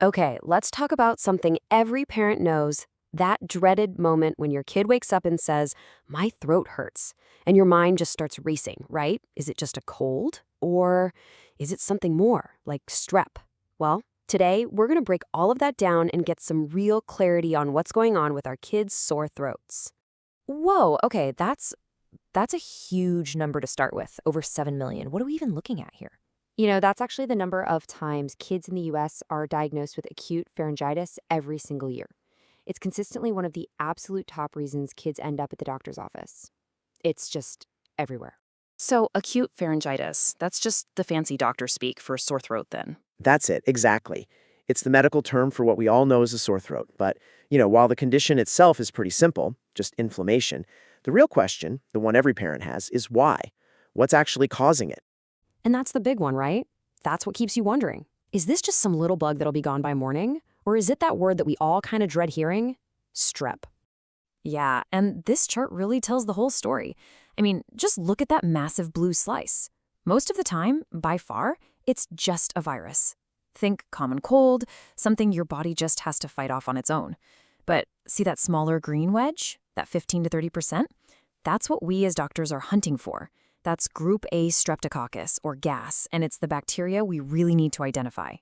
Okay, let's talk about something every parent knows, that dreaded moment when your kid wakes up and says, "My throat hurts," and your mind just starts racing, right? Is it just a cold? Or is it something more, like strep? Well, today we're going to break all of that down and get some real clarity on what's going on with our kids' sore throats. Whoa, okay, that's a huge number to start with, over 7 million. What are we even looking at here? That's actually the number of times kids in the US are diagnosed with acute pharyngitis every single year. It's consistently one of the absolute top reasons kids end up at the doctor's office. It's just everywhere. So, acute pharyngitis, that's just the fancy doctor speak for sore throat then. That's it, exactly. It's the medical term for what we all know as a sore throat. But, while the condition itself is pretty simple, just inflammation, the real question, the one every parent has, is why? What's actually causing it? And that's the big one, right? That's what keeps you wondering. Is this just some little bug that'll be gone by morning? Or is it that word that we all kind of dread hearing? Strep. Yeah, and this chart really tells the whole story. I mean, just look at that massive blue slice. Most of the time, by far, it's just a virus. Think common cold, something your body just has to fight off on its own. But see that smaller green wedge, that 15 to 30%? That's what we as doctors are hunting for. That's group A streptococcus, or gas, and it's the bacteria we really need to identify.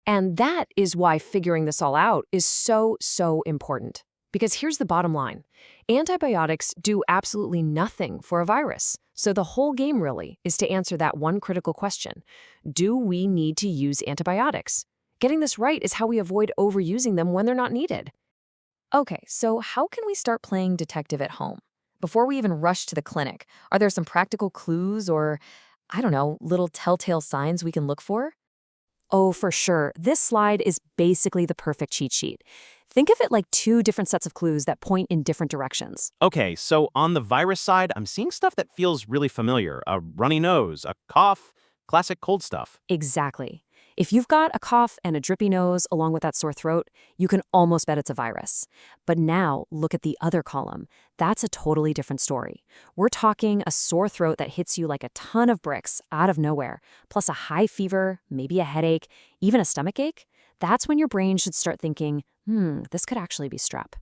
And that is why figuring this all out is so important. Because here's the bottom line. Antibiotics do absolutely nothing for a virus. So the whole game really is to answer that one critical question. Do we need to use antibiotics? Getting this right is how we avoid overusing them when they're not needed. Okay, so how can we start playing detective at home? Before we even rush to the clinic, are there some practical clues or, I don't know, little telltale signs we can look for? Oh, for sure. This slide is basically the perfect cheat sheet. Think of it like two different sets of clues that point in different directions. Okay, so on the virus side, I'm seeing stuff that feels really familiar. A runny nose, a cough, classic cold stuff. Exactly. If you've got a cough and a drippy nose along with that sore throat, you can almost bet it's a virus. But now look at the other column. That's a totally different story. We're talking a sore throat that hits you like a ton of bricks out of nowhere, plus a high fever, maybe a headache, even a stomachache. That's when your brain should start thinking, this could actually be strep.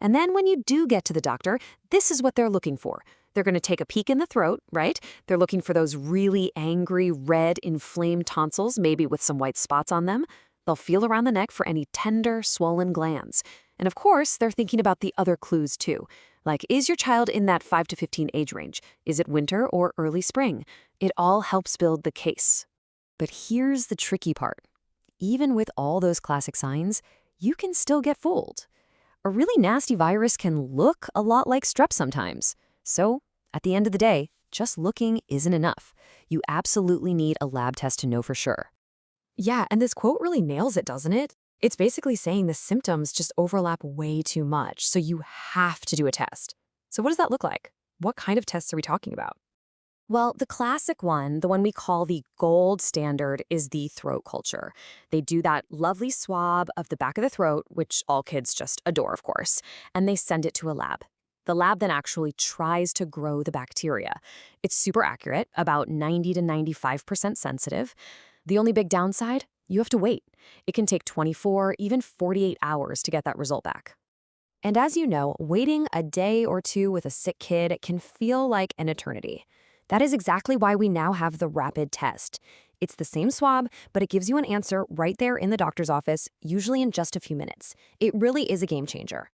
And then when you do get to the doctor, this is what they're looking for. They're going to take a peek in the throat, right? They're looking for those really angry, red, inflamed tonsils, maybe with some white spots on them. They'll feel around the neck for any tender, swollen glands. And of course, they're thinking about the other clues too. Like, is your child in that 5 to 15 age range? Is it winter or early spring? It all helps build the case. But here's the tricky part. Even with all those classic signs, you can still get fooled. A really nasty virus can look a lot like strep sometimes. So, at the end of the day, just looking isn't enough. You absolutely need a lab test to know for sure. Yeah, and this quote really nails it, doesn't it? It's basically saying the symptoms just overlap way too much, so you have to do a test. So what does that look like? What kind of tests are we talking about? Well, the classic one, the one we call the gold standard, is the throat culture. They do that lovely swab of the back of the throat, which all kids just adore, of course, and they send it to a lab. The lab then actually tries to grow the bacteria. It's super accurate, about 90 to 95% sensitive. The only big downside? You have to wait. It can take 24, even 48 hours to get that result back. And as you know, waiting a day or two with a sick kid can feel like an eternity. That is exactly why we now have the rapid test. It's the same swab, but it gives you an answer right there in the doctor's office, usually in just a few minutes. It really is a game changer.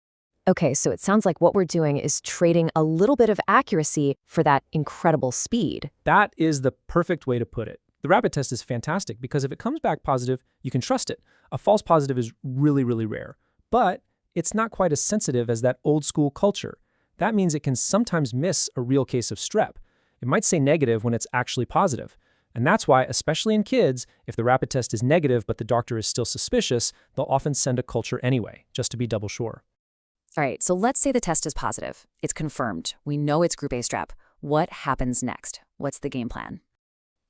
Okay, so it sounds like what we're doing is trading a little bit of accuracy for that incredible speed. That is the perfect way to put it. The rapid test is fantastic because if it comes back positive, you can trust it. A false positive is really, really rare. But it's not quite as sensitive as that old school culture. That means it can sometimes miss a real case of strep. It might say negative when it's actually positive. And that's why, especially in kids, if the rapid test is negative but the doctor is still suspicious, they'll often send a culture anyway, just to be double sure. All right, so let's say the test is positive. It's confirmed. We know it's group A strep. What happens next? What's the game plan?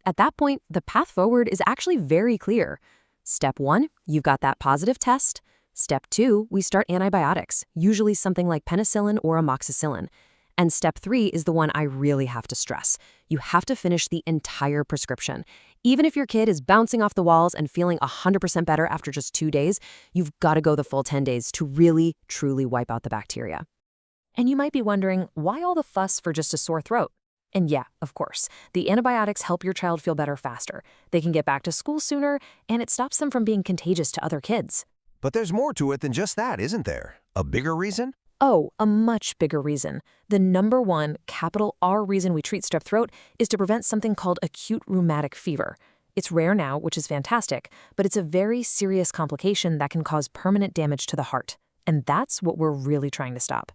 At that point, the path forward is actually very clear. Step 1, you've got that positive test. Step 2, we start antibiotics, usually something like penicillin or amoxicillin. And step 3 is the one I really have to stress. You have to finish the entire prescription. Even if your kid is bouncing off the walls and feeling 100% better after just 2 days, you've got to go the full 10 days to really, truly wipe out the bacteria. And you might be wondering, why all the fuss for just a sore throat? And yeah, of course, the antibiotics help your child feel better faster. They can get back to school sooner, and it stops them from being contagious to other kids. But there's more to it than just that, isn't there? A bigger reason? Oh, a much bigger reason. The number one, capital R reason we treat strep throat is to prevent something called acute rheumatic fever. It's rare now, which is fantastic, but it's a very serious complication that can cause permanent damage to the heart. And that's what we're really trying to stop.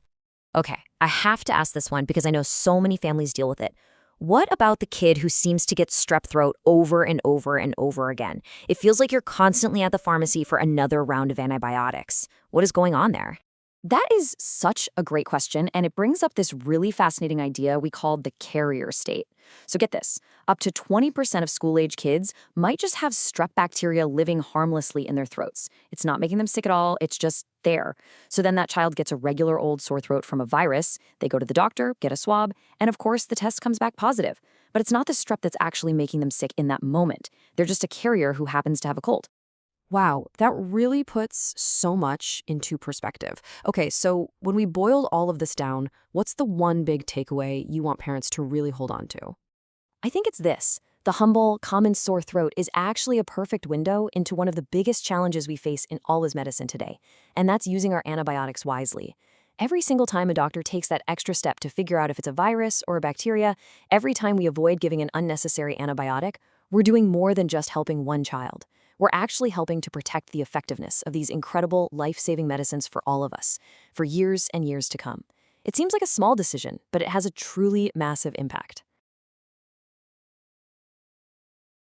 Okay, I have to ask this one because I know so many families deal with it. What about the kid who seems to get strep throat over and over and over again? It feels like you're constantly at the pharmacy for another round of antibiotics. What is going on there? That is such a great question, and it brings up this really fascinating idea we call the carrier state. So get this, up to 20% of school-age kids might just have strep bacteria living harmlessly in their throats. It's not making them sick at all, it's just there. So then that child gets a regular old sore throat from a virus, they go to the doctor, get a swab, and of course the test comes back positive. But it's not the strep that's actually making them sick in that moment. They're just a carrier who happens to have a cold. Wow, that really puts so much into perspective. Okay, so when we boiled all of this down, what's the one big takeaway you want parents to really hold on to? I think it's this. The humble, common sore throat is actually a perfect window into one of the biggest challenges we face in all of medicine today, and that's using our antibiotics wisely. Every single time a doctor takes that extra step to figure out if it's a virus or a bacteria, every time we avoid giving an unnecessary antibiotic, we're doing more than just helping one child. We're actually helping to protect the effectiveness of these incredible, life-saving medicines for all of us, for years and years to come. It seems like a small decision, but it has a truly massive impact.